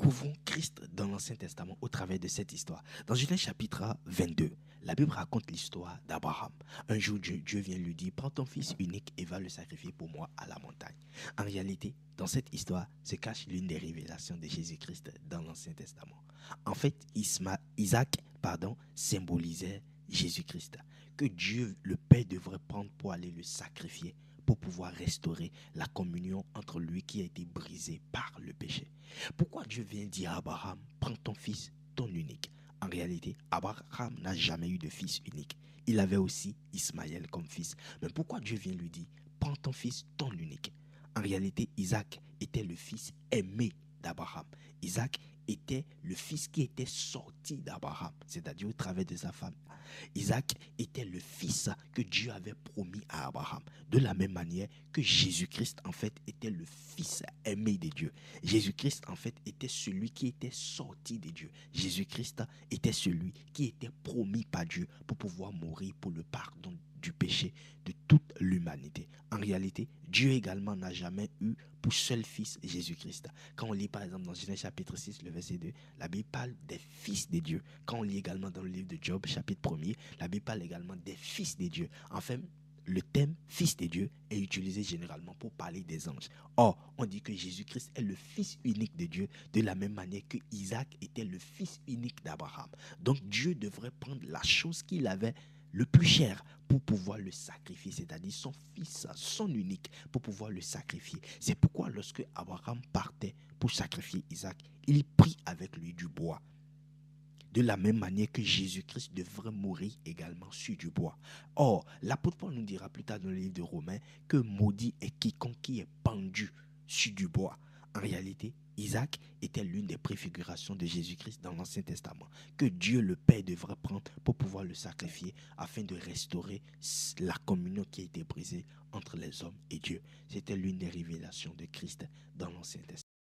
découvrons Christ dans l'Ancien Testament au travers de cette histoire. Dans Genèse chapitre 22, la Bible raconte l'histoire d'Abraham. Un jour, Dieu vient lui dire, prends ton fils unique et va le sacrifier pour moi à la montagne. En réalité, dans cette histoire se cache l'une des révélations de Jésus-Christ dans l'Ancien Testament. En fait, Isaac symbolisait Jésus-Christ, que Dieu le Père devrait prendre pour aller le sacrifier, pour pouvoir restaurer la communion entre lui qui a été brisée par le péché. Pourquoi Dieu vient dire à Abraham, prends ton fils, ton unique? En réalité, Abraham n'a jamais eu de fils unique. Il avait aussi Ismaël comme fils. Mais pourquoi Dieu vient lui dire, prends ton fils, ton unique? En réalité, Isaac était le fils aimé d'Abraham. Isaac était le fils qui était sorti d'Abraham, c'est-à-dire au travers de sa femme. Isaac était le fils que Dieu avait promis à Abraham. De la même manière que Jésus-Christ, en fait, était le fils aimé de Dieu. Jésus-Christ, en fait, était celui qui était sorti de Dieu. Jésus-Christ était celui qui était promis par Dieu pour pouvoir mourir pour le pardon du péché de toute l'humanité. En réalité, Dieu également n'a jamais eu pour seul fils Jésus-Christ. Quand on lit par exemple dans Genèse chapitre 6, le verset 2, la Bible parle des fils de Dieu. Quand on lit également dans le livre de Job, chapitre 1er, la Bible parle également des fils de Dieu. Enfin, le thème fils de Dieu est utilisé généralement pour parler des anges. Or, on dit que Jésus-Christ est le fils unique de Dieu, de la même manière que Isaac était le fils unique d'Abraham. Donc Dieu devrait prendre la chose qu'il avait le plus cher pour pouvoir le sacrifier, c'est-à-dire son fils, son unique, pour pouvoir le sacrifier. C'est pourquoi lorsque Abraham partait pour sacrifier Isaac, il prit avec lui du bois. De la même manière que Jésus-Christ devrait mourir également sur du bois. Or, l'apôtre Paul nous dira plus tard dans le livre de Romains que maudit est quiconque qui est pendu sur du bois. En réalité, Isaac était l'une des préfigurations de Jésus-Christ dans l'Ancien Testament, que Dieu le Père devrait prendre pour pouvoir le sacrifier afin de restaurer la communion qui a été brisée entre les hommes et Dieu. C'était l'une des révélations de Christ dans l'Ancien Testament.